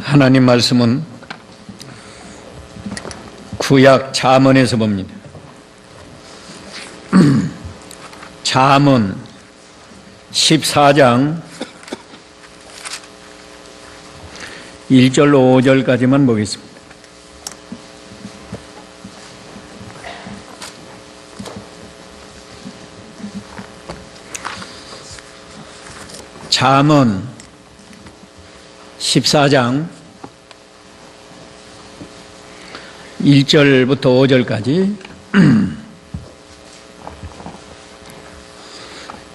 하나님 말씀은 구약 잠언에서 봅니다. 잠언 14장 1절로 5절까지만 보겠습니다. 잠언 14장 1절부터 5절까지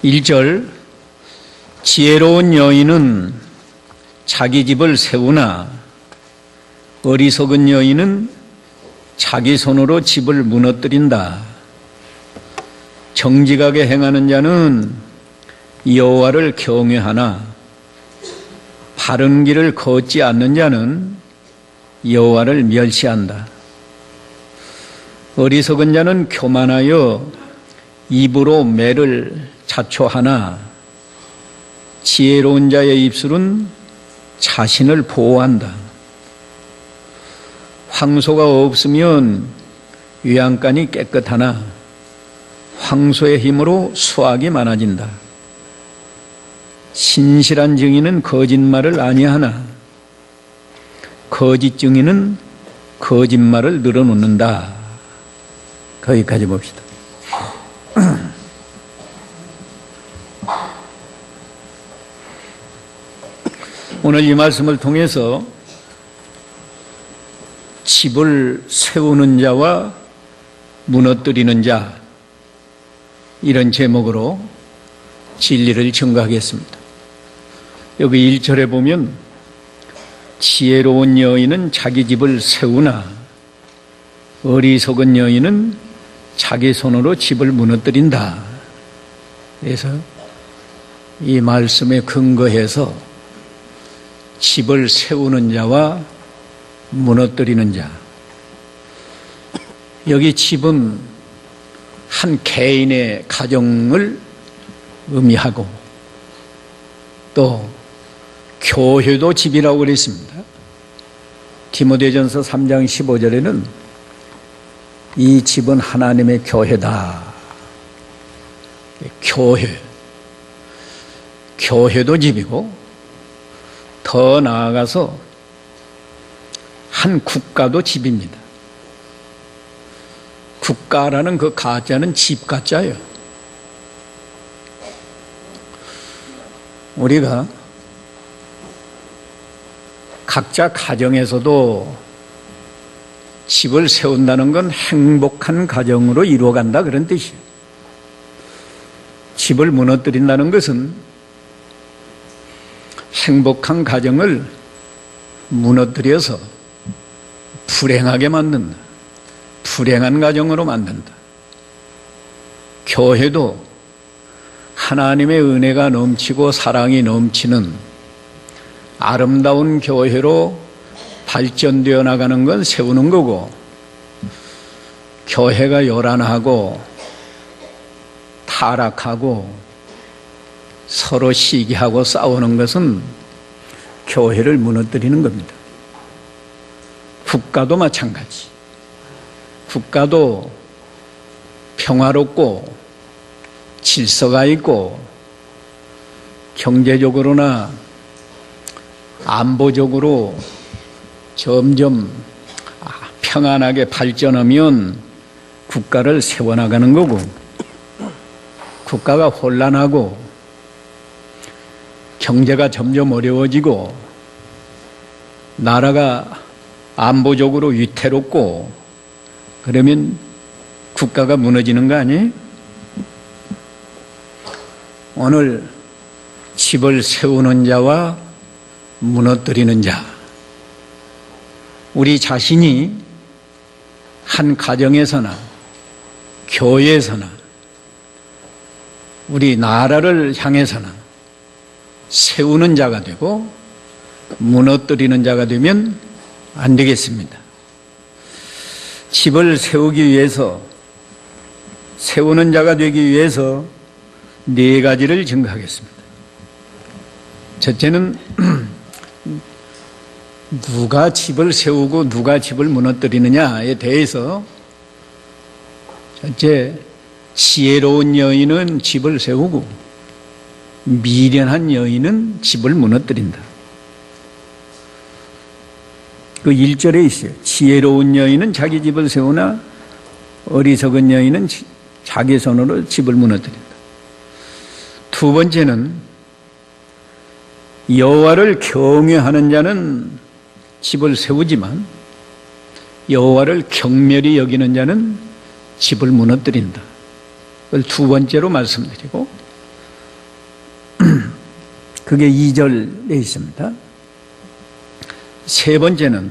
1절 지혜로운 여인은 자기 집을 세우나 어리석은 여인은 자기 손으로 집을 무너뜨린다. 정직하게 행하는 자는 여호와를 경외하나 바른 길을 걷지 않는 자는 여호와를 멸시한다. 어리석은 자는 교만하여 입으로 매를 자초하나 지혜로운 자의 입술은 자신을 보호한다. 황소가 없으면 외양간이 깨끗하나 황소의 힘으로 수확이 많아진다. 신실한 증인은 거짓말을 아니하나 거짓 증인은 거짓말을 늘어놓는다. 거기까지 봅시다. 오늘 이 말씀을 통해서 집을 세우는 자와 무너뜨리는 자, 이런 제목으로 진리를 증거하겠습니다. 여기 1절에 보면 지혜로운 여인은 자기 집을 세우나 어리석은 여인은 자기 손으로 집을 무너뜨린다. 그래서 이 말씀에 근거해서 집을 세우는 자와 무너뜨리는 자, 여기 집은 한 개인의 가정을 의미하고 또 교회도 집이라고 그랬습니다. 디모데전서 3장 15절에는 이 집은 하나님의 교회다. 교회도 집이고 더 나아가서 한 국가도 집입니다. 국가라는 그 가짜는 집 가짜예요. 우리가 각자 가정에서도 집을 세운다는 건 행복한 가정으로 이루어간다, 그런 뜻이에요. 집을 무너뜨린다는 것은 행복한 가정을 무너뜨려서 불행하게 만든다. 불행한 가정으로 만든다. 교회도 하나님의 은혜가 넘치고 사랑이 넘치는 아름다운 교회로 발전되어 나가는 건 세우는 거고, 교회가 요란하고 타락하고 서로 시기하고 싸우는 것은 교회를 무너뜨리는 겁니다. 국가도 마찬가지. 국가도 평화롭고 질서가 있고 경제적으로나 안보적으로 점점 평안하게 발전하면 국가를 세워나가는 거고, 국가가 혼란하고 경제가 점점 어려워지고 나라가 안보적으로 위태롭고 그러면 국가가 무너지는 거 아니에요? 오늘 집을 세우는 자와 무너뜨리는 자, 우리 자신이 한 가정에서나 교회에서나 우리 나라를 향해서나 세우는 자가 되고 무너뜨리는 자가 되면 안 되겠습니다. 집을 세우기 위해서, 세우는 자가 되기 위해서 네 가지를 증거하겠습니다. 첫째는 누가 집을 세우고 누가 집을 무너뜨리느냐에 대해서 첫째, 지혜로운 여인은 집을 세우고 미련한 여인은 집을 무너뜨린다. 그 1절에 있어요. 지혜로운 여인은 자기 집을 세우나 어리석은 여인은 자기 손으로 집을 무너뜨린다. 두 번째는 여호와를 경외하는 자는 집을 세우지만 여호와를 경멸히 여기는 자는 집을 무너뜨린다. 그걸 두 번째로 말씀드리고 그게 2절에 있습니다. 세 번째는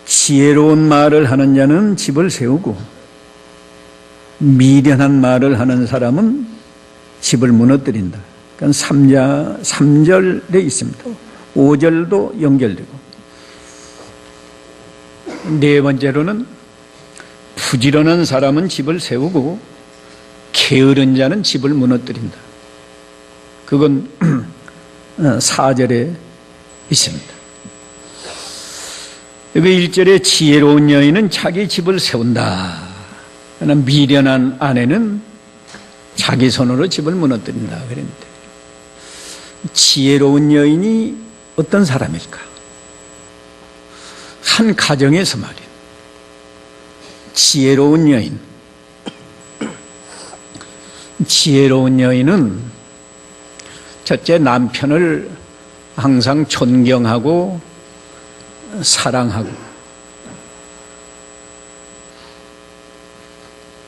지혜로운 말을 하는 자는 집을 세우고 미련한 말을 하는 사람은 집을 무너뜨린다. 그건 3절에 있습니다. 5절도 연결되고 네 번째로는 부지런한 사람은 집을 세우고 게으른 자는 집을 무너뜨린다. 그건 4절에 있습니다. 여기 1절에 지혜로운 여인은 자기 집을 세운다. 그러나 미련한 아내는 자기 손으로 집을 무너뜨린다. 그랬는데 지혜로운 여인이 어떤 사람일까? 한 가정에서 말이야. 지혜로운 여인. 지혜로운 여인은 첫째 남편을 항상 존경하고 사랑하고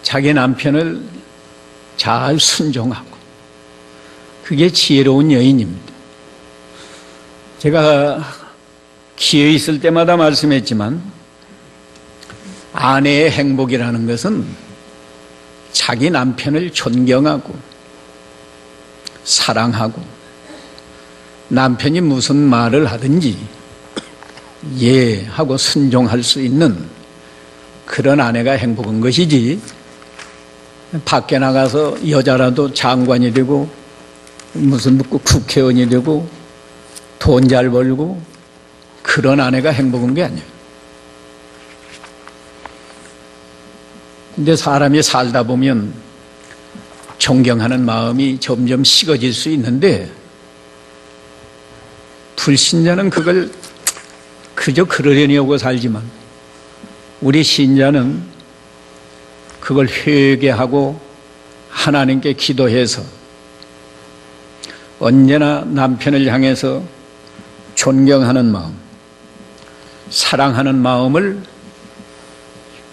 자기 남편을 잘 순종하고 그게 지혜로운 여인입니다. 제가 기회 있을 때마다 말씀했지만 아내의 행복이라는 것은 자기 남편을 존경하고 사랑하고 남편이 무슨 말을 하든지 예 하고 순종할 수 있는 그런 아내가 행복한 것이지 밖에 나가서 여자라도 장관이 되고 무슨 국회의원이 되고 돈 잘 벌고 그런 아내가 행복한 게 아니에요. 근데 사람이 살다 보면 존경하는 마음이 점점 식어질 수 있는데 불신자는 그걸 그저 그러려니 하고 살지만 우리 신자는 그걸 회개하고 하나님께 기도해서 언제나 남편을 향해서 존경하는 마음, 사랑하는 마음을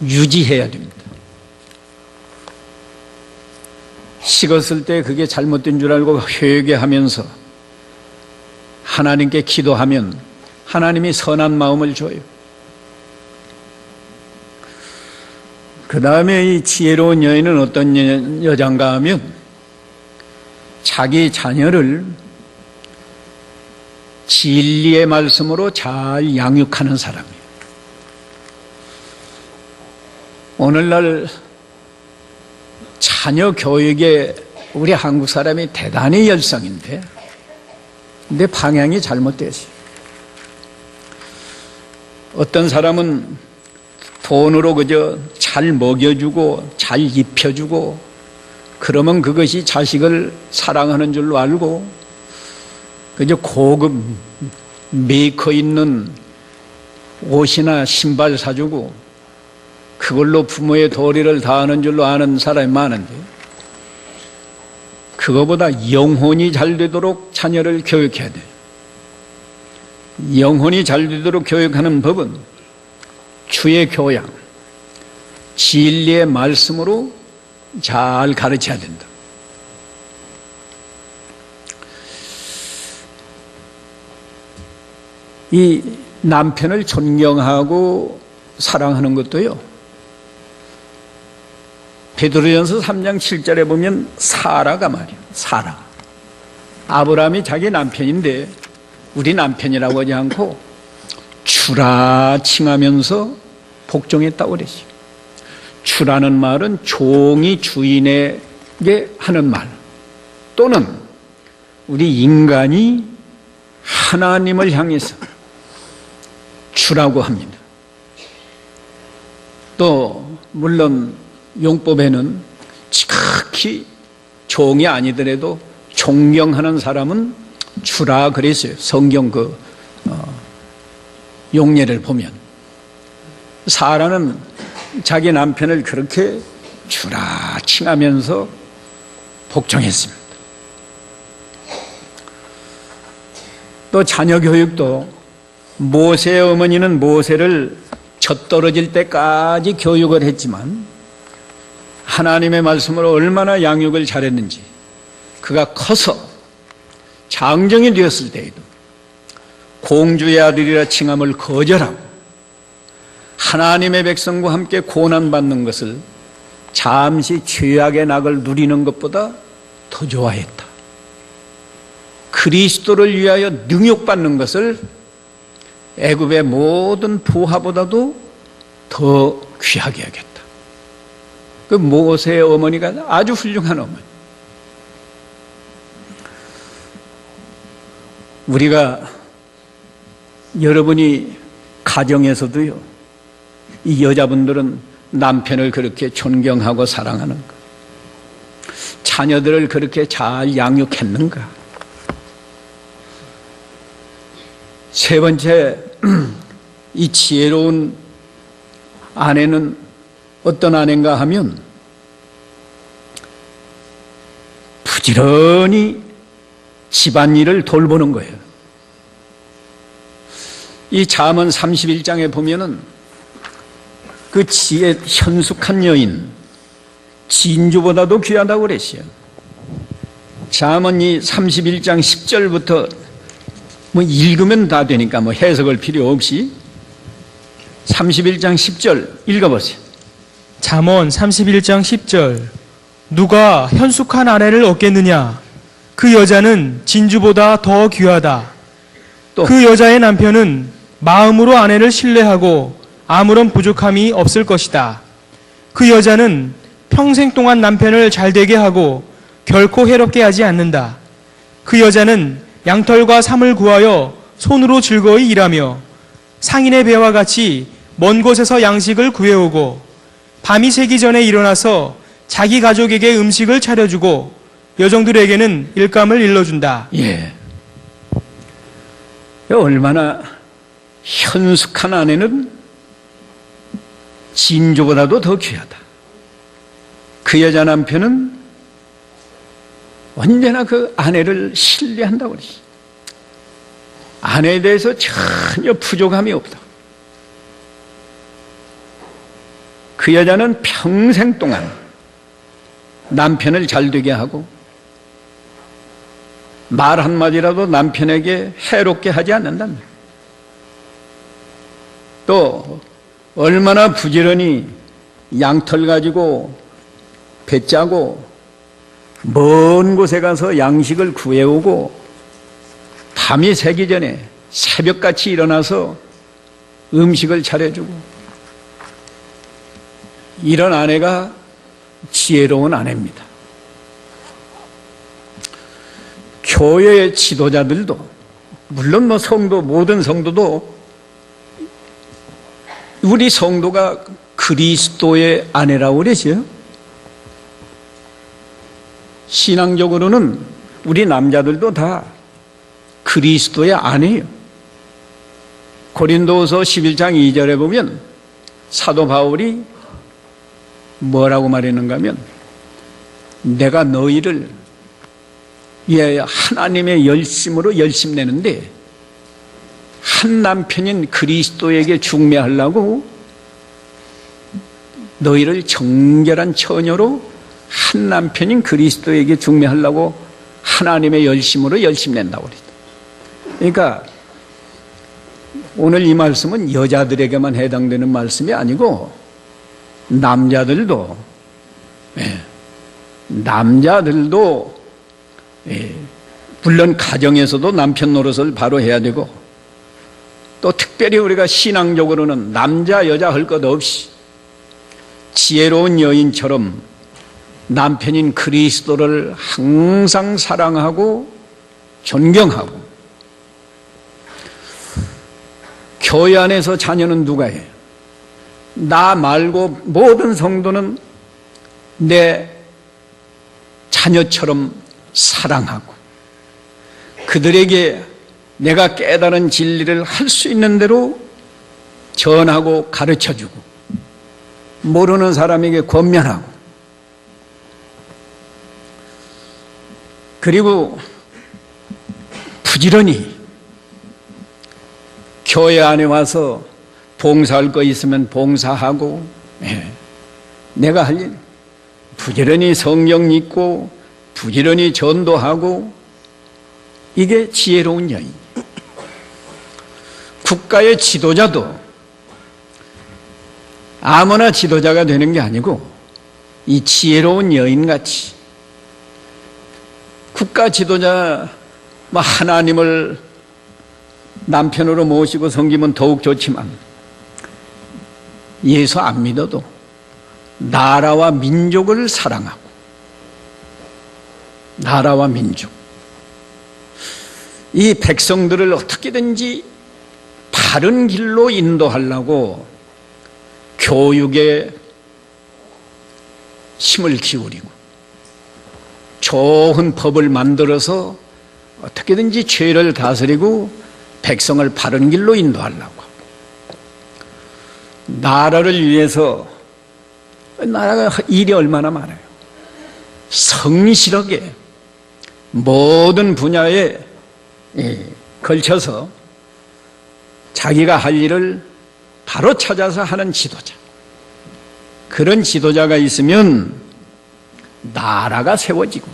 유지해야 됩니다. 식었을 때 그게 잘못된 줄 알고 회개하면서 하나님께 기도하면 하나님이 선한 마음을 줘요. 그 다음에 이 지혜로운 여인은 어떤 여잔가 하면 자기 자녀를 진리의 말씀으로 잘 양육하는 사람이에요. 오늘날 자녀 교육에 우리 한국 사람이 대단히 열성인데 근데 방향이 잘못됐어요. 어떤 사람은 돈으로 그저 잘 먹여주고 잘 입혀주고 그러면 그것이 자식을 사랑하는 줄로 알고 그저 고급 메이커 있는 옷이나 신발 사주고 그걸로 부모의 도리를 다하는 줄로 아는 사람이 많은데 그거보다 영혼이 잘 되도록 자녀를 교육해야 돼요. 영혼이 잘 되도록 교육하는 법은 주의 교양, 진리의 말씀으로 잘 가르쳐야 된다. 이 남편을 존경하고 사랑하는 것도요. 베드로전서 3장 7절에 보면 사라가 말이에요. 사라. 아브라함이 자기 남편인데 우리 남편이라고 하지 않고 주라 칭하면서 복종했다고 그랬어요. 주라는 말은 종이 주인에게 하는 말 또는 우리 인간이 하나님을 향해서 주라고 합니다. 또 물론 용법에는 지극히 종이 아니더라도 존경하는 사람은 주라 그랬어요. 성경 용례를 보면 사라는 자기 남편을 그렇게 주라 칭하면서 복종했습니다. 또 자녀 교육도 모세의 어머니는 모세를 젖떨어질 때까지 교육을 했지만 하나님의 말씀으로 얼마나 양육을 잘했는지, 그가 커서 장정이 되었을 때에도 공주의 아들이라 칭함을 거절하고 하나님의 백성과 함께 고난받는 것을 잠시 죄악의 낙을 누리는 것보다 더 좋아했다. 그리스도를 위하여 능욕받는 것을 애굽의 모든 부하보다도 더 귀하게 하겠다. 그 모세의 어머니가 아주 훌륭한 어머니. 우리가 여러분이 가정에서도요, 이 여자분들은 남편을 그렇게 존경하고 사랑하는가? 자녀들을 그렇게 잘 양육했는가? 세 번째, 이 지혜로운 아내는 어떤 아내인가 하면 부지런히 집안일을 돌보는 거예요. 이 잠언 31장에 보면은 그 지혜 현숙한 여인, 진주보다도 귀하다고 그랬어요. 잠언 이 31장 10절부터 뭐 읽으면 다 되니까 뭐 해석할 필요 없이 31장 10절 읽어보세요. 잠언 31장 10절. 누가 현숙한 아내를 얻겠느냐? 그 여자는 진주보다 더 귀하다. 또 그 여자의 남편은 마음으로 아내를 신뢰하고 아무런 부족함이 없을 것이다. 그 여자는 평생 동안 남편을 잘되게 하고 결코 해롭게 하지 않는다. 그 여자는 양털과 삼을 구하여 손으로 즐거이 일하며 상인의 배와 같이 먼 곳에서 양식을 구해오고 밤이 새기 전에 일어나서 자기 가족에게 음식을 차려주고 여종들에게는 일감을 일러준다. 예. 얼마나 현숙한 아내는 진주보다도 더 귀하다. 그 여자 남편은 언제나 그 아내를 신뢰한다고 그랬어요. 아내에 대해서 전혀 부족함이 없다. 그 여자는 평생 동안 남편을 잘되게 하고 말 한마디라도 남편에게 해롭게 하지 않는답니다. 또 얼마나 부지런히 양털 가지고 배 짜고 먼 곳에 가서 양식을 구해오고 밤이 새기 전에 새벽같이 일어나서 음식을 차려주고, 이런 아내가 지혜로운 아내입니다. 교회의 지도자들도, 물론 뭐 성도, 모든 성도도 우리 성도가 그리스도의 아내라고 그러죠. 신앙적으로는 우리 남자들도 다 그리스도의 아내예요. 고린도후서 11장 2절에 보면 사도 바울이 뭐라고 말했는가 하면, 내가 너희를 위하여 하나님의 열심으로 열심내는데 한 남편인 그리스도에게 중매하려고 너희를 정결한 처녀로 한 남편인 그리스도에게 중매하려고 하나님의 열심으로 열심낸다고 그랬다. 그러니까 오늘 이 말씀은 여자들에게만 해당되는 말씀이 아니고 남자들도 물론 가정에서도 남편 노릇을 바로 해야 되고, 또 특별히 우리가 신앙적으로는 남자 여자 할 것 없이 지혜로운 여인처럼 남편인 그리스도를 항상 사랑하고 존경하고 교회 안에서 자녀는 누가 해요? 나 말고 모든 성도는 내 자녀처럼 사랑하고 그들에게 내가 깨달은 진리를 할 수 있는 대로 전하고 가르쳐주고 모르는 사람에게 권면하고 그리고 부지런히 교회 안에 와서 봉사할 거 있으면 봉사하고 내가 할 일 부지런히 성경 읽고 부지런히 전도하고 이게 지혜로운 여인. 국가의 지도자도 아무나 지도자가 되는 게 아니고 이 지혜로운 여인같이 국가 지도자 하나님을 남편으로 모시고 섬기면 더욱 좋지만 예수 안 믿어도 나라와 민족을 사랑하고 나라와 민족 이 백성들을 어떻게든지 바른 길로 인도하려고 교육에 힘을 기울이고 좋은 법을 만들어서 어떻게든지 죄를 다스리고 백성을 바른 길로 인도하려고 나라를 위해서 나라가 일이 얼마나 많아요. 성실하게 모든 분야에 걸쳐서 자기가 할 일을 바로 찾아서 하는 지도자. 그런 지도자가 있으면 나라가 세워지고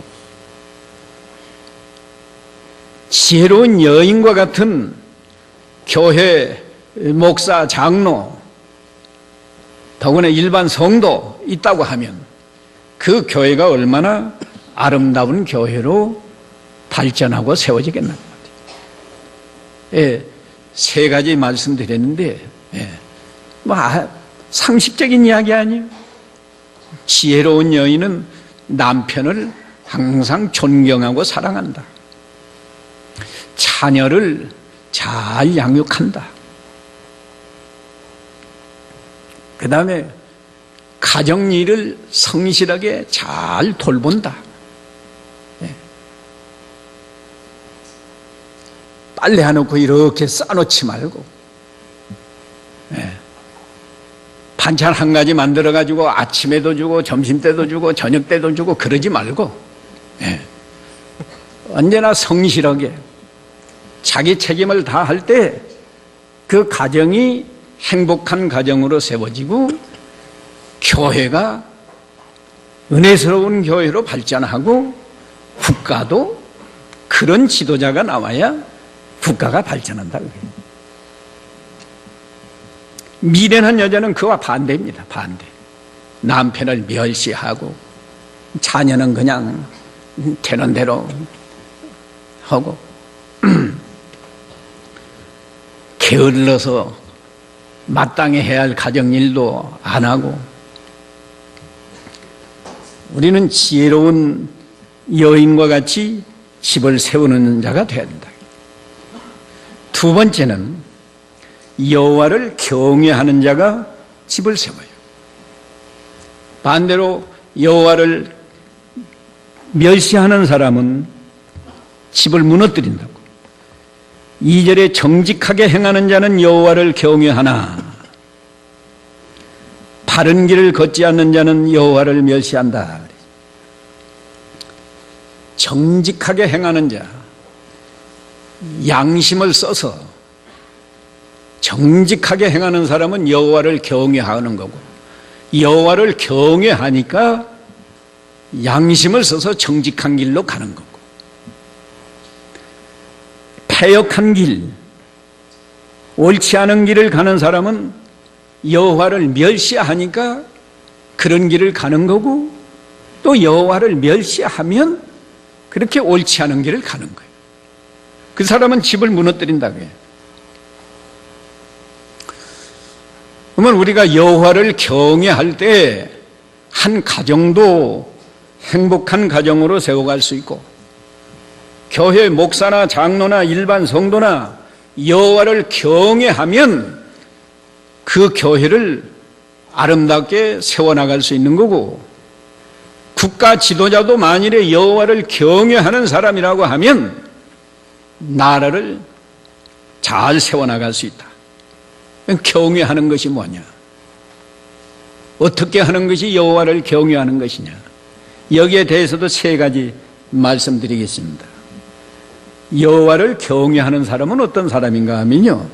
지혜로운 여인과 같은 교회 목사, 장로, 더구나 일반 성도 있다고 하면 그 교회가 얼마나 아름다운 교회로 발전하고 세워지겠나. 세 가지 말씀드렸는데 상식적인 이야기 아니에요. 지혜로운 여인은 남편을 항상 존경하고 사랑한다. 자녀를 잘 양육한다. 그 다음에 가정일을 성실하게 잘 돌본다. 빨래 해놓고 이렇게 싸놓지 말고 반찬 한 가지 만들어가지고 아침에도 주고 점심때도 주고 저녁때도 주고 그러지 말고 언제나 성실하게 자기 책임을 다할 때 그 가정이 행복한 가정으로 세워지고 교회가 은혜스러운 교회로 발전하고 국가도 그런 지도자가 나와야 국가가 발전한다. 미련한 여자는 그와 반대입니다. 반대. 남편을 멸시하고 자녀는 그냥 되는 대로 하고 게을러서 마땅히 해야 할 가정일도 안 하고 우리는 지혜로운 여인과 같이 집을 세우는 자가 되어야 된다. 두 번째는 여호와를 경외하는 자가 집을 세워요. 반대로 여호와를 멸시하는 사람은 집을 무너뜨린다고. 2절에 정직하게 행하는 자는 여호와를 경외하나 바른 길을 걷지 않는 자는 여호와를 멸시한다. 정직하게 행하는 자, 양심을 써서 정직하게 행하는 사람은 여호와를 경외하는 거고 여호와를 경외하니까 양심을 써서 정직한 길로 가는 거고 패역한 길, 옳지 않은 길을 가는 사람은 여호와를 멸시하니까 그런 길을 가는 거고 또 여호와를 멸시하면 그렇게 옳지 않은 길을 가는 거예요. 그 사람은 집을 무너뜨린다고 해요. 그러면 우리가 여호와를 경외할 때 한 가정도 행복한 가정으로 세워갈 수 있고 교회 목사나 장로나 일반 성도나 여호와를 경외하면 그 교회를 아름답게 세워나갈 수 있는 거고, 국가 지도자도 만일에 여호와를 경외하는 사람이라고 하면 나라를 잘 세워나갈 수 있다. 경외하는 것이 뭐냐? 어떻게 하는 것이 여호와를 경외하는 것이냐? 여기에 대해서도 세 가지 말씀드리겠습니다. 여호와를 경외하는 사람은 어떤 사람인가 하면요,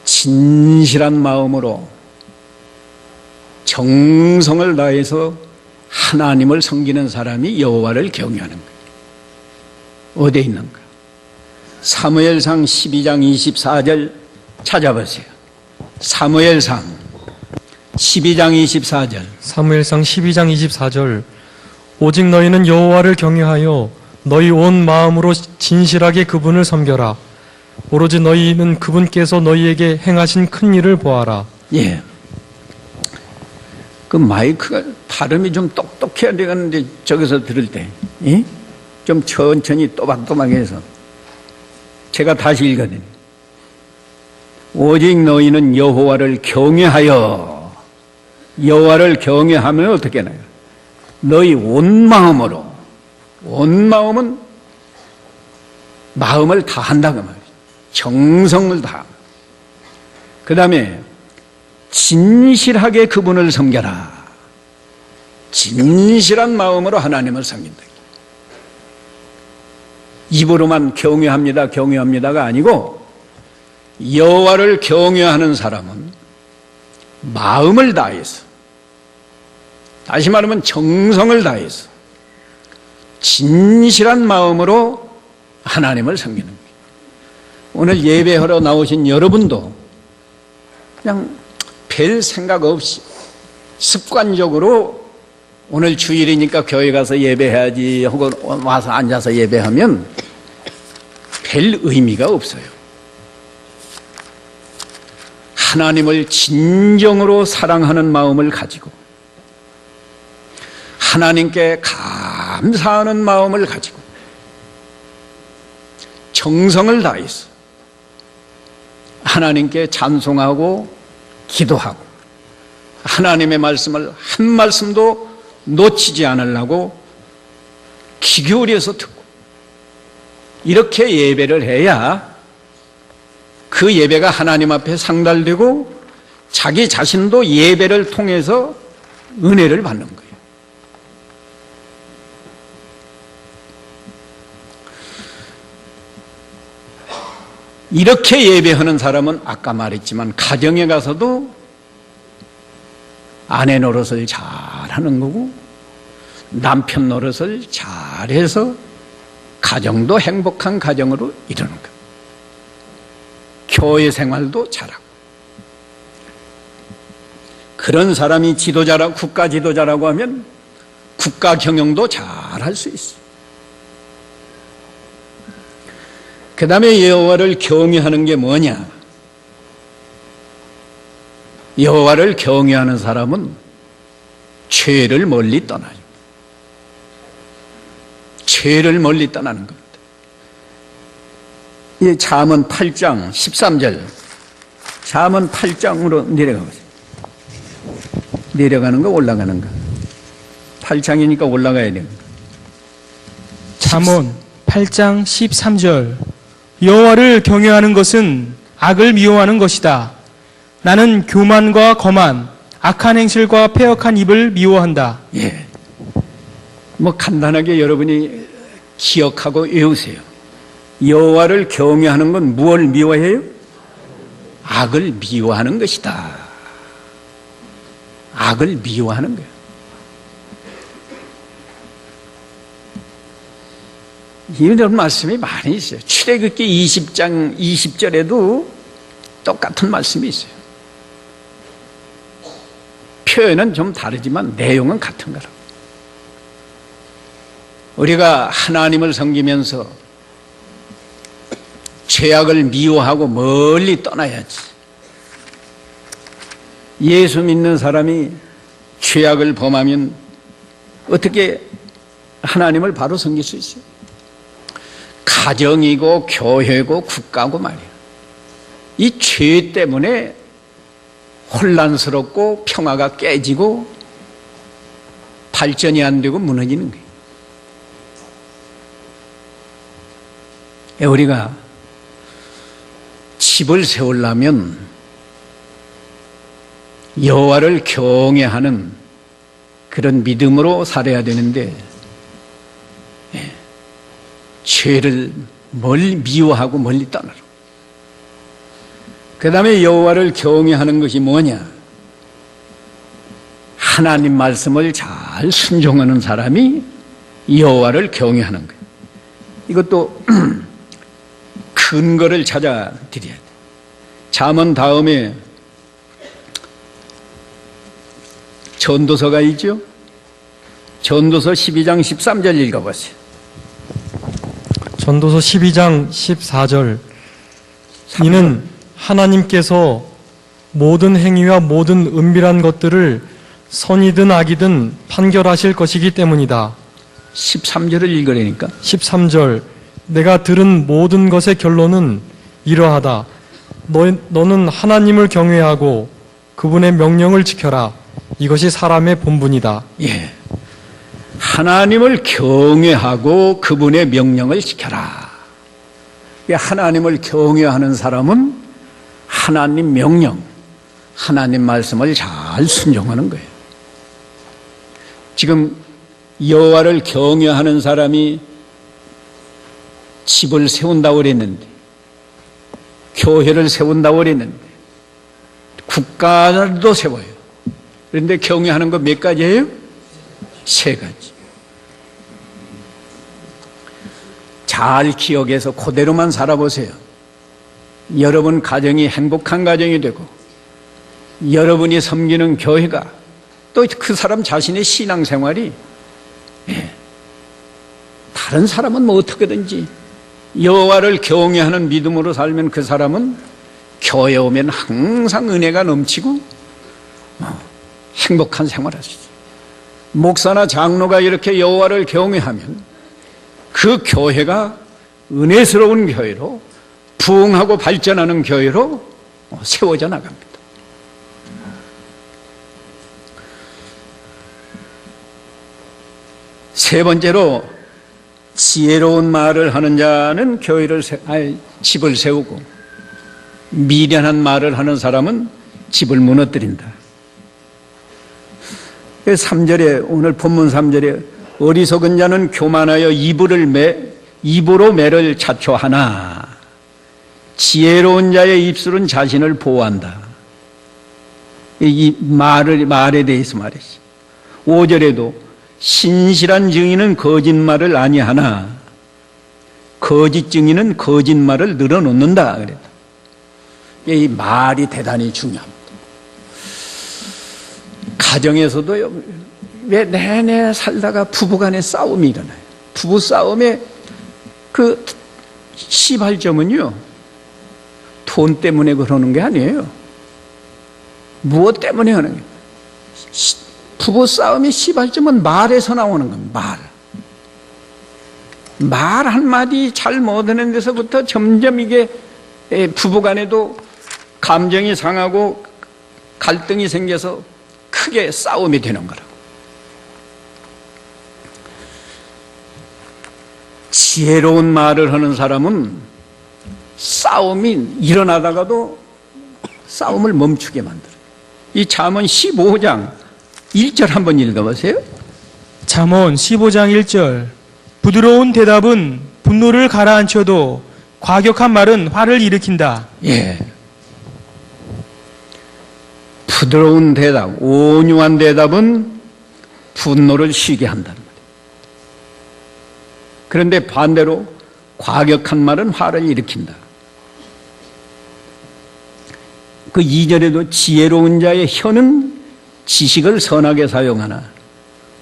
진실한 마음으로 정성을 다해서 하나님을 섬기는 사람이 여호와를 경외하는 거예요. 어디에 있는가? 사무엘상 12장 24절 찾아보세요. 사무엘상 12장 24절. 사무엘상 12장 24절. 오직 너희는 여호와를 경외하여 너희 온 마음으로 진실하게 그분을 섬겨라. 오로지 너희는 그분께서 너희에게 행하신 큰 일을 보아라. 예. 그 마이크가 발음이 좀 똑똑해야 되겠는데, 저기서 들을 때, 예? 좀 천천히 또박또박 해서. 제가 다시 읽거든요. 오직 너희는 여호와를 경외하여, 여호와를 경외하면 어떻게 하나요? 너희 온 마음으로, 온 마음은 마음을 다한다 그 말이에요. 정성을 다. 그 다음에 진실하게 그분을 섬겨라. 진실한 마음으로 하나님을 섬긴다. 입으로만 경외합니다, 경외합니다가 아니고, 여호와를 경외하는 사람은 마음을 다해서, 다시 말하면 정성을 다해서 진실한 마음으로 하나님을 섬기는 거예요. 오늘 예배하러 나오신 여러분도 그냥 별 생각 없이 습관적으로 오늘 주일이니까 교회 가서 예배해야지 하고 와서 앉아서 예배하면 별 의미가 없어요. 하나님을 진정으로 사랑하는 마음을 가지고, 하나님께 감사하는 마음을 가지고, 정성을 다해서 하나님께 찬송하고 기도하고, 하나님의 말씀을 한 말씀도 놓치지 않으려고 귀 기울여서 듣고, 이렇게 예배를 해야 그 예배가 하나님 앞에 상달되고 자기 자신도 예배를 통해서 은혜를 받는 거예요. 이렇게 예배하는 사람은 아까 말했지만 가정에 가서도 아내 노릇을 잘하는 거고, 남편 노릇을 잘해서 가정도 행복한 가정으로 이루는 거예요. 교회 생활도 잘하고. 그런 사람이 지도자라고, 국가 지도자라고 하면 국가 경영도 잘할 수 있어요. 그 다음에 여호와를 경외하는 게 뭐냐? 여호와를 경외하는 사람은 죄를 멀리 떠나요. 죄를 멀리 떠나는 겁니다. 이 잠언 8장 13절, 잠언 8장으로 내려가 보세요. 내려가는 거 올라가는 거. 8장이니까 올라가야 됩니다. 잠언 8장 13절. 여호와를 경외하는 것은 악을 미워하는 것이다. 나는 교만과 거만, 악한 행실과 패역한 입을 미워한다. 예. 뭐 간단하게 여러분이 기억하고 외우세요. 여호와를 경외하는 건 무엇을 미워해요? 악을 미워하는 것이다. 악을 미워하는 거예요. 이런 말씀이 많이 있어요. 출애굽기 20장 20절에도 똑같은 말씀이 있어요. 표현은 좀 다르지만 내용은 같은 거라고. 우리가 하나님을 섬기면서 죄악을 미워하고 멀리 떠나야지. 예수 믿는 사람이 죄악을 범하면 어떻게 하나님을 바로 섬길 수 있어요? 가정이고 교회고 국가고 말이야. 이 죄 때문에 혼란스럽고 평화가 깨지고 발전이 안 되고 무너지는 거예요. 우리가 집을 세우려면 여호와를 경외하는 그런 믿음으로 살아야 되는데 죄를 미워하고 멀리 떠나라. 그 다음에 여호와를 경외하는 것이 뭐냐? 하나님 말씀을 잘 순종하는 사람이 여호와를 경외하는 거예요. 이것도 근거를 찾아 드려야 돼요. 잠언 다음에 전도서가 있죠. 전도서 12장 13절 읽어보세요. 전도서 12장 14절. 이는 하나님께서 모든 행위와 모든 은밀한 것들을 선이든 악이든 판결하실 것이기 때문이다. 13절을 읽으려니까 13절. 내가 들은 모든 것의 결론은 이러하다. 너는 하나님을 경외하고 그분의 명령을 지켜라. 이것이 사람의 본분이다. 예, 하나님을 경외하고 그분의 명령을 지켜라. 하나님을 경외하는 사람은 하나님 명령, 하나님 말씀을 잘 순종하는 거예요. 지금 여호와를 경외하는 사람이 집을 세운다고 그랬는데, 교회를 세운다고 그랬는데, 국가도 세워요. 그런데 경외하는 거 몇 가지예요? 3가지. 잘 기억해서 그대로만 살아보세요. 여러분 가정이 행복한 가정이 되고, 여러분이 섬기는 교회가, 또 그 사람 자신의 신앙생활이, 다른 사람은 뭐 어떻게든지 여호와를 경외하는 믿음으로 살면 그 사람은 교회 오면 항상 은혜가 넘치고 행복한 생활을 하시죠. 목사나 장로가 이렇게 여호와를 경외하면 그 교회가 은혜스러운 교회로, 부흥하고 발전하는 교회로 세워져 나갑니다. 세 번째로, 지혜로운 말을 하는 자는 집을 세우고, 미련한 말을 하는 사람은 집을 무너뜨린다. 3절에, 오늘 본문 3절에 어리석은 자는 교만하여 입으로 매를 자초하나 지혜로운 자의 입술은 자신을 보호한다. 이 말에 대해서 말했어요. 5절에도 신실한 증인은 거짓말을 아니하나 거짓 증인은 거짓말을 늘어놓는다 그랬다. 이 말이 대단히 중요합니다. 가정에서도요, 왜 내내 살다가 부부간에 싸움이 일어나요. 부부 싸움의 그 시발점은요, 돈 때문에 그러는 게 아니에요. 무엇 때문에 하는 거예요? 부부 싸움의 시발점은 말에서 나오는 겁니다. 말 한마디 잘 못하는 데서부터 점점 이게 부부간에도 감정이 상하고 갈등이 생겨서 크게 싸움이 되는 거라고. 지혜로운 말을 하는 사람은 싸움이 일어나다가도 싸움을 멈추게 만들어요. 이 잠언 15장 1절 한번 읽어보세요. 잠언 15장 1절. 부드러운 대답은 분노를 가라앉혀도 과격한 말은 화를 일으킨다. 예. 부드러운 대답, 온유한 대답은 분노를 쉬게 한다는 거예요. 그런데 반대로 과격한 말은 화를 일으킨다. 그 2절에도 지혜로운 자의 혀는 지식을 선하게 사용하나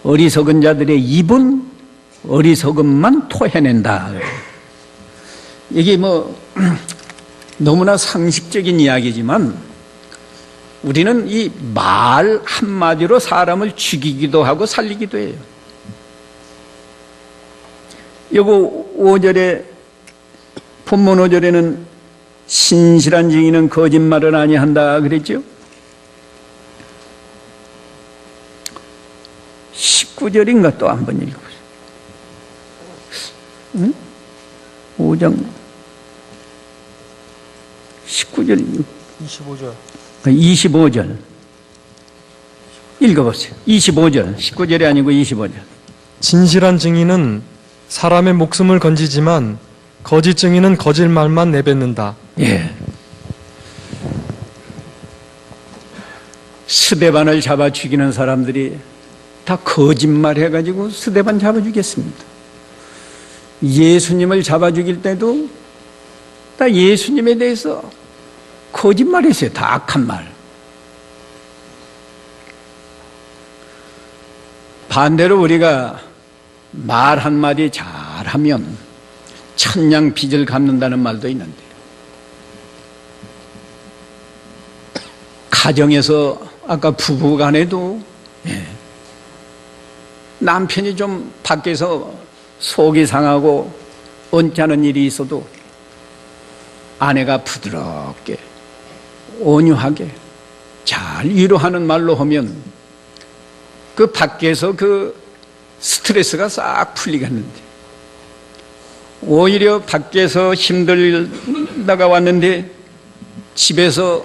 어리석은 자들의 입은 어리석음만 토해낸다. 이게 너무나 상식적인 이야기지만 우리는 이 말 한마디로 사람을 죽이기도 하고 살리기도 해요. 요거 5절에 본문 5절에는 신실한 증인은 거짓말을 아니한다 그랬죠. 19절인가 또 한번 읽어보세요. 응? 5장 19절 25절. 25절 읽어보세요. 25절 19절이 아니고 25절. 진실한 증인은 사람의 목숨을 건지지만 거짓 증인은 거짓말만 내뱉는다. 예. 스데반을 잡아 죽이는 사람들이 다 거짓말 해가지고 스데반 잡아 죽였습니다. 예수님을 잡아 죽일 때도 다 예수님에 대해서 거짓말했어요. 다 악한 말. 반대로 우리가 말 한마디 잘하면 천냥 빚을 갚는다는 말도 있는데, 가정에서 아까 부부간에도 남편이 좀 밖에서 속이 상하고 언짢은 일이 있어도 아내가 부드럽게 온유하게 잘 위로하는 말로 하면 그 밖에서 그 스트레스가 싹 풀리겠는데, 오히려 밖에서 힘들다가 왔는데 집에서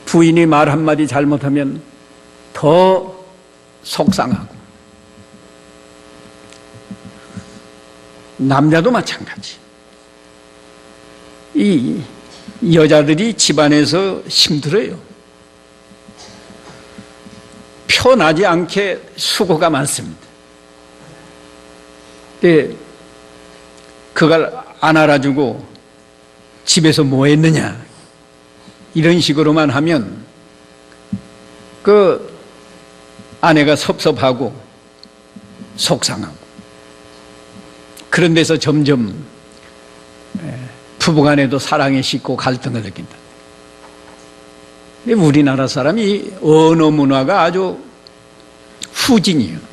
부인이 말 한마디 잘못하면 더 속상하고, 남자도 마찬가지. 이 여자들이 집안에서 힘들어요. 편하지 않게 수고가 많습니다. 근데 그걸 안 알아주고 집에서 뭐 했느냐 이런 식으로만 하면 그 아내가 섭섭하고 속상하고, 그런 데서 점점 부부간에도 사랑이 식고 갈등을 느낀다. 근데 우리나라 사람이 언어 문화가 아주 후진이에요.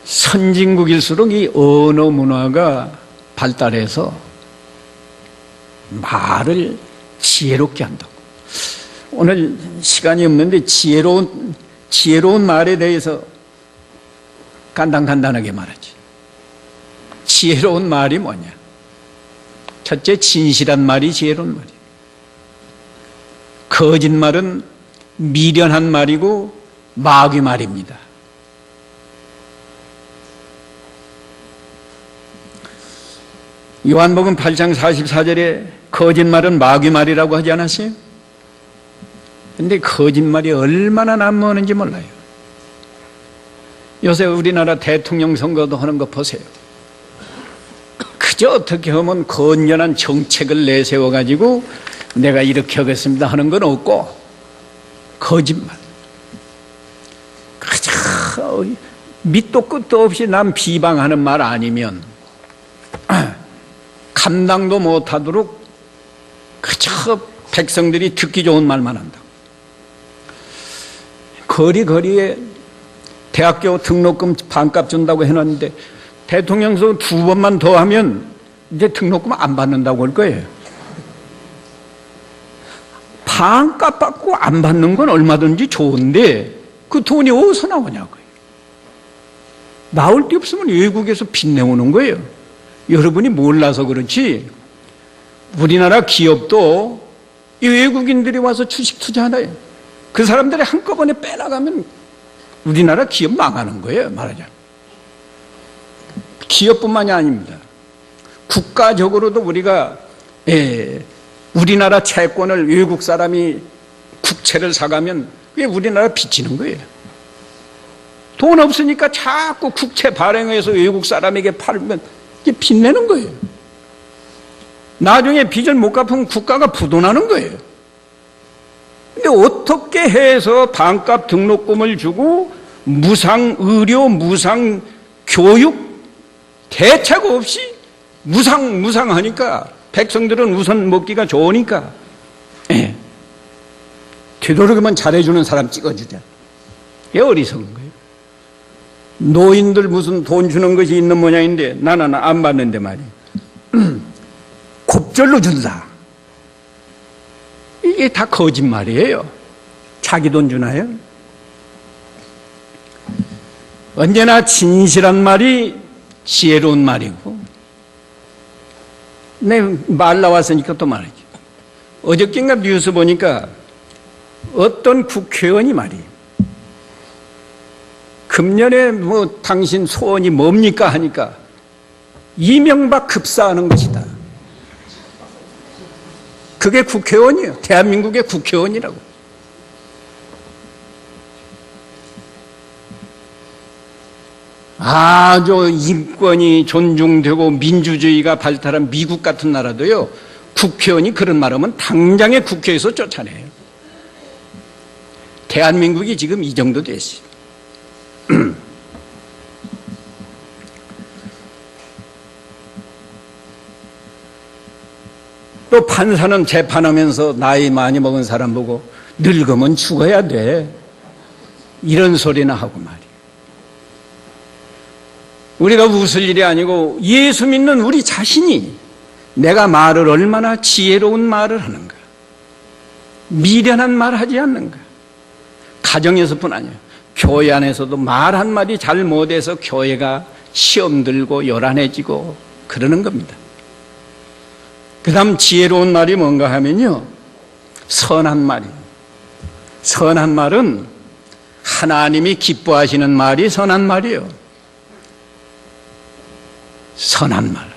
선진국일수록 이 언어 문화가 발달해서 말을 지혜롭게 한다고. 오늘 시간이 없는데 지혜로운 말에 대해서 간단하게 말하지. 지혜로운 말이 뭐냐? 첫째, 진실한 말이 지혜로운 말이에요. 거짓말은 미련한 말이고 마귀 말입니다. 요한복음 8장 44절에 거짓말은 마귀 말이라고 하지 않았어요? 근데 거짓말이 얼마나 난무하는지 몰라요. 요새 우리나라 대통령 선거도 하는 거 보세요. 그저 어떻게 하면 건전한 정책을 내세워가지고 내가 이렇게 하겠습니다 하는 건 없고, 거짓말. 그저 밑도 끝도 없이 남 비방하는 말 아니면 감당도 못하도록 그저 백성들이 듣기 좋은 말만 한다. 거리에 대학교 등록금 반값 준다고 해놨는데 대통령 선거 2번만 더 하면 이제 등록금 안 받는다고 할 거예요. 반값 받고 안 받는 건 얼마든지 좋은데 그 돈이 어디서 나오냐고요. 나올 데 없으면 외국에서 빚내오는 거예요. 여러분이 몰라서 그렇지 우리나라 기업도 이 외국인들이 와서 주식 투자하나요? 그 사람들이 한꺼번에 빼나가면 우리나라 기업 망하는 거예요. 말하자면 기업뿐만이 아닙니다. 국가적으로도 우리가 우리나라 채권을 외국 사람이 국채를 사가면 그게 우리나라 빚지는 거예요. 돈 없으니까 자꾸 국채 발행해서 외국 사람에게 팔면 이게 빚내는 거예요. 나중에 빚을 못 갚으면 국가가 부도나는 거예요. 근데 어떻게 해서 반값 등록금을 주고 무상 의료, 무상 교육 대책 없이 무상하니까 백성들은 우선 먹기가 좋으니까 되도록이면 잘해주는 사람 찍어주자. 이게 어리석은 거예요. 노인들 무슨 돈 주는 것이 있는 모양인데 나는 안 받는데 말이야. 곱절로 준다. 이게 다 거짓말이에요. 자기 돈 주나요? 언제나 진실한 말이 지혜로운 말이고, 내 말 나왔으니까 또 말이죠. 어저께인가 뉴스 보니까 어떤 국회의원이 말이에요. 금년에 뭐 당신 소원이 뭡니까 하니까 이명박 급사하는 것이다. 그게 국회의원이에요. 대한민국의 국회의원이라고. 아주 인권이 존중되고 민주주의가 발달한 미국 같은 나라도요, 국회의원이 그런 말하면 당장에 국회에서 쫓아내요. 대한민국이 지금 이 정도 됐어요. 또 판사는 재판하면서 나이 많이 먹은 사람 보고 늙으면 죽어야 돼, 이런 소리나 하고 말이에요. 우리가 웃을 일이 아니고 예수 믿는 우리 자신이 내가 말을 얼마나 지혜로운 말을 하는가, 미련한 말 하지 않는가. 가정에서뿐 아니에요. 교회 안에서도 말 한마디 잘못해서 교회가 시험 들고 요란해지고 그러는 겁니다. 그 다음 지혜로운 말이 뭔가 하면요, 선한 말이에요. 선한 말은 하나님이 기뻐하시는 말이 선한 말이에요. 선한 말.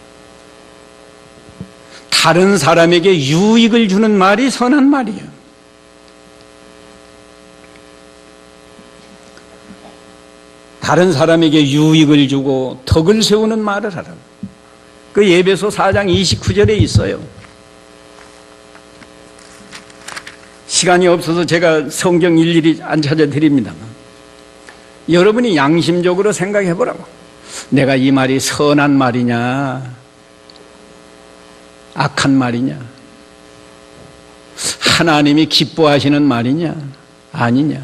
다른 사람에게 유익을 주는 말이 선한 말이에요. 다른 사람에게 유익을 주고 덕을 세우는 말을 하라고. 그 에베소 4장 29절에 있어요. 시간이 없어서 제가 성경 일일이 안 찾아드립니다만, 여러분이 양심적으로 생각해 보라고. 내가 이 말이 선한 말이냐, 악한 말이냐, 하나님이 기뻐하시는 말이냐, 아니냐.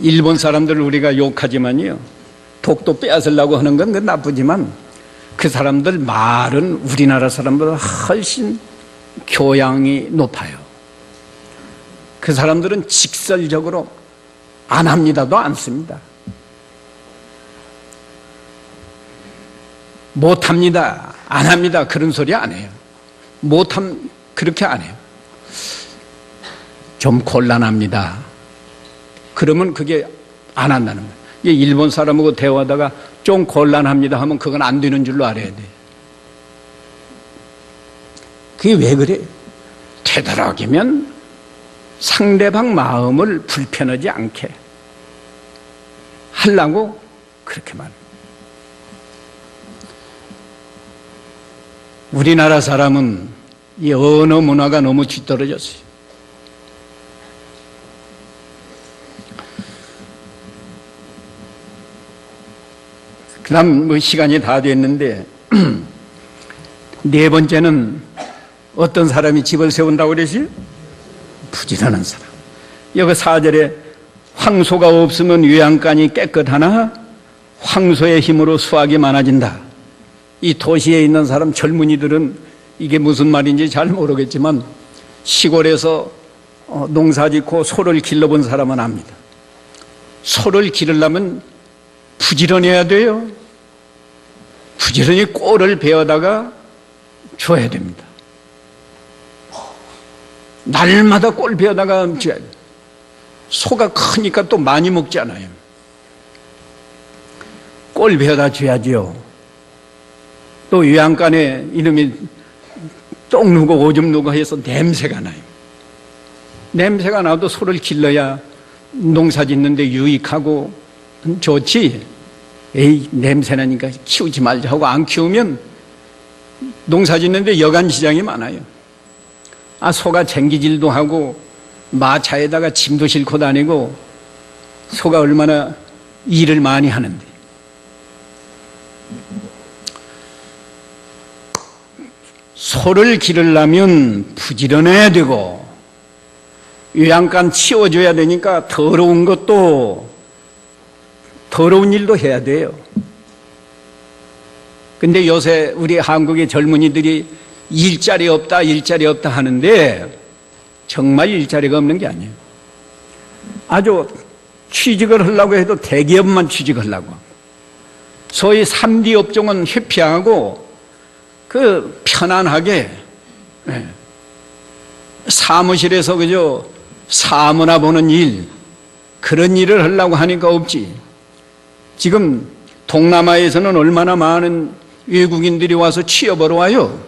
일본 사람들을 우리가 욕하지만요, 독도 빼앗으려고 하는 건 나쁘지만 그 사람들 말은 우리나라 사람보다 훨씬 교양이 높아요. 그 사람들은 직설적으로 안 합니다도 안 씁니다. 못합니다, 안 합니다, 그런 소리 안 해요. 그렇게 안 해요. 좀 곤란합니다, 그러면 그게 안 한다는 거예요. 일본 사람하고 대화하다가 좀 곤란합니다 하면 그건 안 되는 줄로 알아야 돼. 그게 왜 그래? 되도록이면 상대방 마음을 불편하지 않게 하려고 그렇게 말해요. 우리나라 사람은 이 언어 문화가 너무 뒤떨어졌어요. 그 다음 뭐 시간이 다 됐는데 네 번째는 어떤 사람이 집을 세운다고 그러지? 부지런한 사람. 여기 4절에 황소가 없으면 외양간이 깨끗하나 황소의 힘으로 수확이 많아진다. 이 도시에 있는 사람 젊은이들은 이게 무슨 말인지 잘 모르겠지만 시골에서 농사 짓고 소를 길러본 사람은 압니다. 소를 기르려면 부지런해야 돼요. 부지런히 꼴을 베어다가 줘야 됩니다. 날마다 꼴 베어다가 줘야 돼요. 소가 크니까 또 많이 먹잖아요. 꼴 베어다 줘야지요. 또 요양간에 이놈이 똥 누고 오줌 누고 해서 냄새가 나요. 냄새가 나도 소를 길러야 농사 짓는데 유익하고 좋지. 에이, 냄새 나니까 키우지 말자 하고 안 키우면 농사 짓는데 여간 시장이 많아요. 소가 쟁기질도 하고 마차에다가 짐도 싣고 다니고 소가 얼마나 일을 많이 하는데. 소를 기르려면 부지런해야 되고 요양간 치워줘야 되니까 더러운 것도 더러운 일도 해야 돼요. 근데 요새 우리 한국의 젊은이들이 일자리 없다, 일자리 없다 하는데 정말 일자리가 없는 게 아니에요. 아주 취직을 하려고 해도 대기업만 취직하려고 하고, 소위 3D 업종은 회피하고 그 편안하게 사무실에서 그저 사무나 보는 일, 그런 일을 하려고 하니까 없지. 지금 동남아에서는 얼마나 많은 외국인들이 와서 취업하러 와요.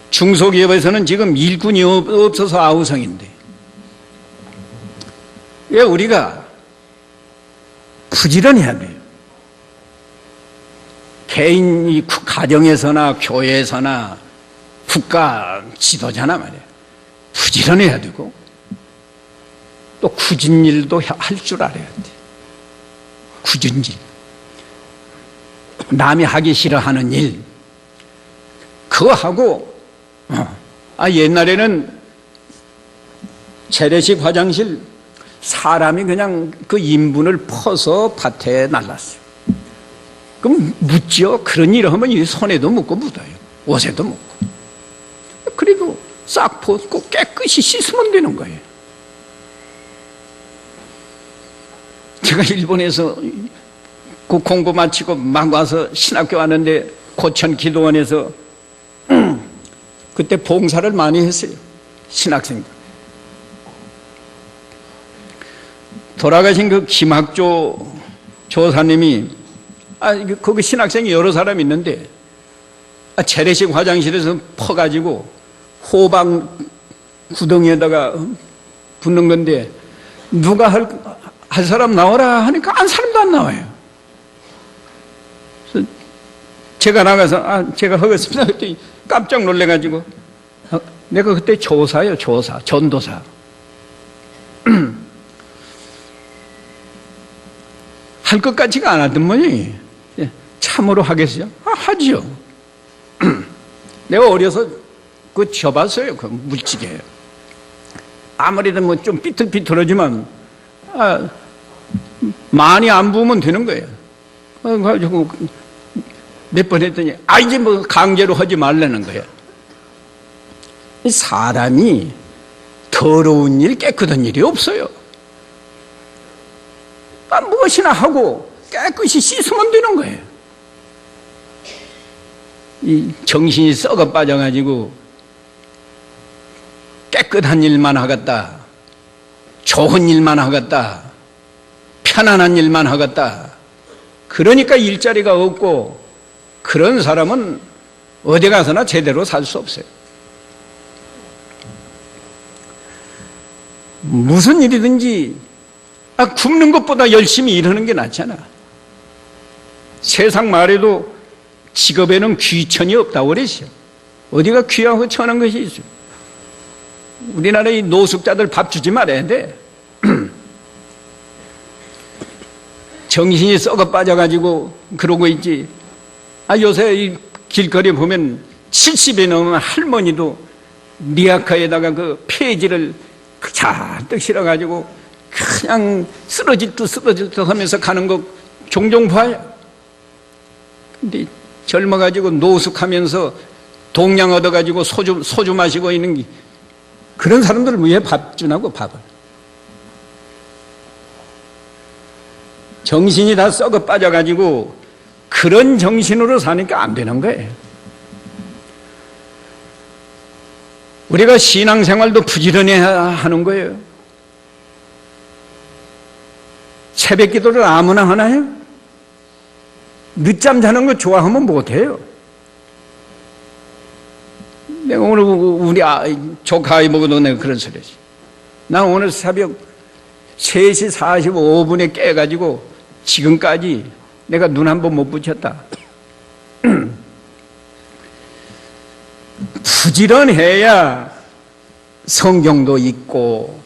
중소기업에서는 지금 일꾼이 없어서 아우성인데, 왜 우리가 부지런해야 돼요. 개인이 가정에서나 교회에서나 국가 지도자나 말이에요. 부지런해야 되고 또 굳은 일도 할 줄 알아야 돼. 굳은 일. 남이 하기 싫어하는 일. 그거 하고, 옛날에는 재래식 화장실 사람이 그냥 그 인분을 퍼서 밭에 날랐어요. 그럼 묻죠. 그런 일을 하면 이 손에도 묻고 묻어요. 옷에도 묻고. 그리고 싹 벗고 깨끗이 씻으면 되는 거예요. 제가 일본에서 그 공부 마치고 막 와서 신학교 왔는데 고천 기도원에서 그때 봉사를 많이 했어요. 신학생들. 돌아가신 그 김학조 조사님이 거기 신학생이 여러 사람 있는데 재래식 화장실에서 퍼가지고 호박 구덩이에다가 붓는 건데 누가 할 사람 나와라 하니까 한 사람도 안 나와요. 그래서 제가 나가서 제가 하겠습니다. 그때 깜짝 놀래가지고 내가 그때 조사요, 조사, 전도사. 할 것 같지가 않았더니 참으로 하겠어요? 하지요. 내가 어려서 그거 져봤어요. 그 물지개예요. 아무래도 뭐 좀 삐뚤삐뚤하지만 많이 안 부으면 되는 거예요. 그래가지고 몇 번 했더니 이제 뭐 강제로 하지 말라는 거예요. 사람이 더러운 일, 깨끗한 일이 없어요. 무엇이나 하고 깨끗이 씻으면 되는 거예요. 이 정신이 썩어 빠져가지고 깨끗한 일만 하겠다, 좋은 일만 하겠다, 편안한 일만 하겠다. 그러니까 일자리가 없고 그런 사람은 어디 가서나 제대로 살 수 없어요. 무슨 일이든지 굶는 것보다 열심히 일하는 게 낫잖아. 세상 말에도 직업에는 귀천이 없다고 그랬어요. 어디가 귀하고 천한 것이 있어요. 우리나라의 노숙자들 밥 주지 말아야 돼. 정신이 썩어 빠져가지고 그러고 있지. 요새 이 길거리에 보면 70이 넘은 할머니도 리아카에다가 그 폐지를 잔뜩 실어가지고 그냥 쓰러질 듯 하면서 가는 거 종종 봐요. 근데 젊어가지고 노숙하면서 동양 얻어가지고 소주 마시고 있는 게, 그런 사람들 왜 밥 주냐고, 밥을. 정신이 다 썩어 빠져가지고 그런 정신으로 사니까 안 되는 거예요. 우리가 신앙생활도 부지런해야 하는 거예요. 새벽 기도를 아무나 하나요? 늦잠 자는 거 좋아하면 못해요. 내가 오늘 우리 조카 이보고도 내가 그런 소리 했지. 나 오늘 새벽 3시 45분에 깨가지고 지금까지 내가 눈 한 번 못 붙였다. 부지런해야 성경도 읽고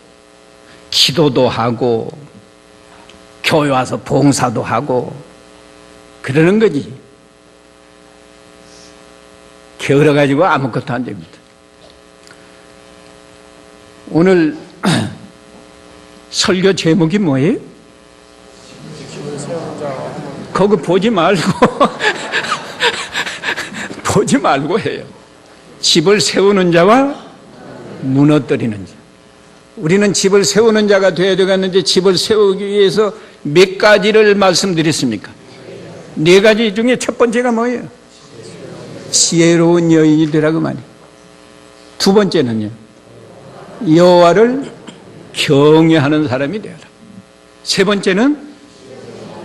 기도도 하고 교회 와서 봉사도 하고 그러는 거지. 게을러가지고 아무것도 안 됩니다. 오늘 설교 제목이 뭐예요? 거기 보지 말고 보지 말고 해요. 집을 세우는 자와 무너뜨리는 자. 우리는 집을 세우는 자가 되어야 되겠는데 집을 세우기 위해서 몇 가지를 말씀드렸습니까? 4가지 중에 첫 번째가 뭐예요? 지혜로운 여인이 되라고 말이에요. 2번째는요, 여호와를 경외하는 사람이 되어라. 3번째는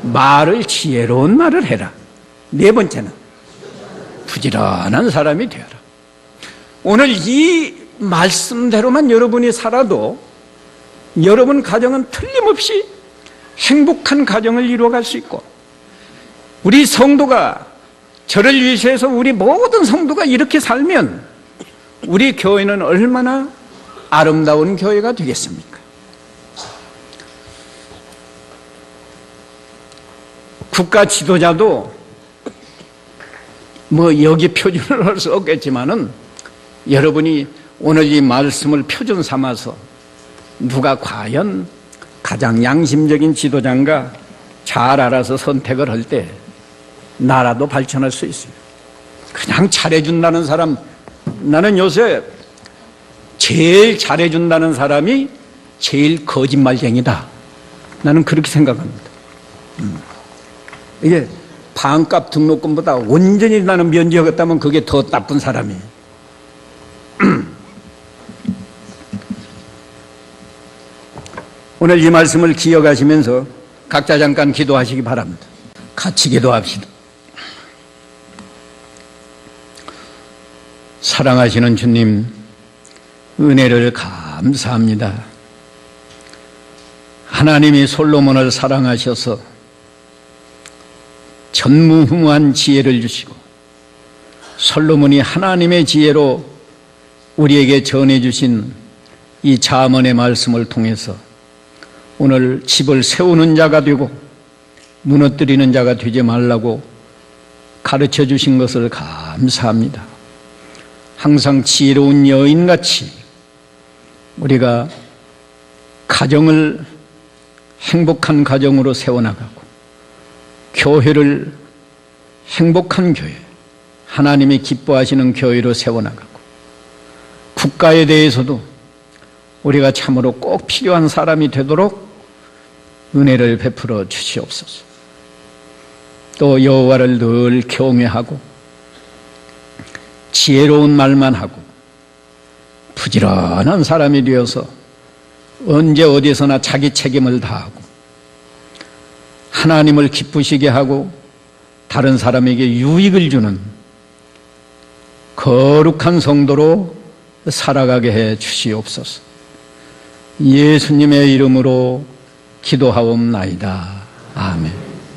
말을 지혜로운 말을 해라. 4번째는 부지런한 사람이 되어라. 오늘 이 말씀대로만 여러분이 살아도 여러분 가정은 틀림없이 행복한 가정을 이루어갈 수 있고, 우리 성도가 저를 위해서 우리 모든 성도가 이렇게 살면 우리 교회는 얼마나 아름다운 교회가 되겠습니까? 국가 지도자도 뭐 여기 표준을 할 수 없겠지만은 여러분이 오늘 이 말씀을 표준 삼아서 누가 과연 가장 양심적인 지도자인가 잘 알아서 선택을 할 때 나라도 발전할 수 있어요. 그냥 잘해준다는 사람, 나는 요새 제일 잘해준다는 사람이 제일 거짓말쟁이다. 나는 그렇게 생각합니다. 이게 반값 등록금보다 온전히 나는 면제하겠다면 그게 더 나쁜 사람이에요. 오늘 이 말씀을 기억하시면서 각자 잠깐 기도하시기 바랍니다. 같이 기도합시다. 사랑하시는 주님, 은혜를 감사합니다. 하나님이 솔로몬을 사랑하셔서 전무후무한 지혜를 주시고 솔로몬이 하나님의 지혜로 우리에게 전해주신 이 잠언의 말씀을 통해서 오늘 집을 세우는 자가 되고 무너뜨리는 자가 되지 말라고 가르쳐 주신 것을 감사합니다. 항상 지혜로운 여인같이 우리가 가정을 행복한 가정으로 세워나가고 교회를 행복한 교회, 하나님이 기뻐하시는 교회로 세워나가고 국가에 대해서도 우리가 참으로 꼭 필요한 사람이 되도록 은혜를 베풀어 주시옵소서. 또 여호와를 늘 경외하고 지혜로운 말만 하고 부지런한 사람이 되어서 언제 어디서나 자기 책임을 다하고 하나님을 기쁘시게 하고 다른 사람에게 유익을 주는 거룩한 성도로 살아가게 해 주시옵소서. 예수님의 이름으로 기도하옵나이다. 아멘.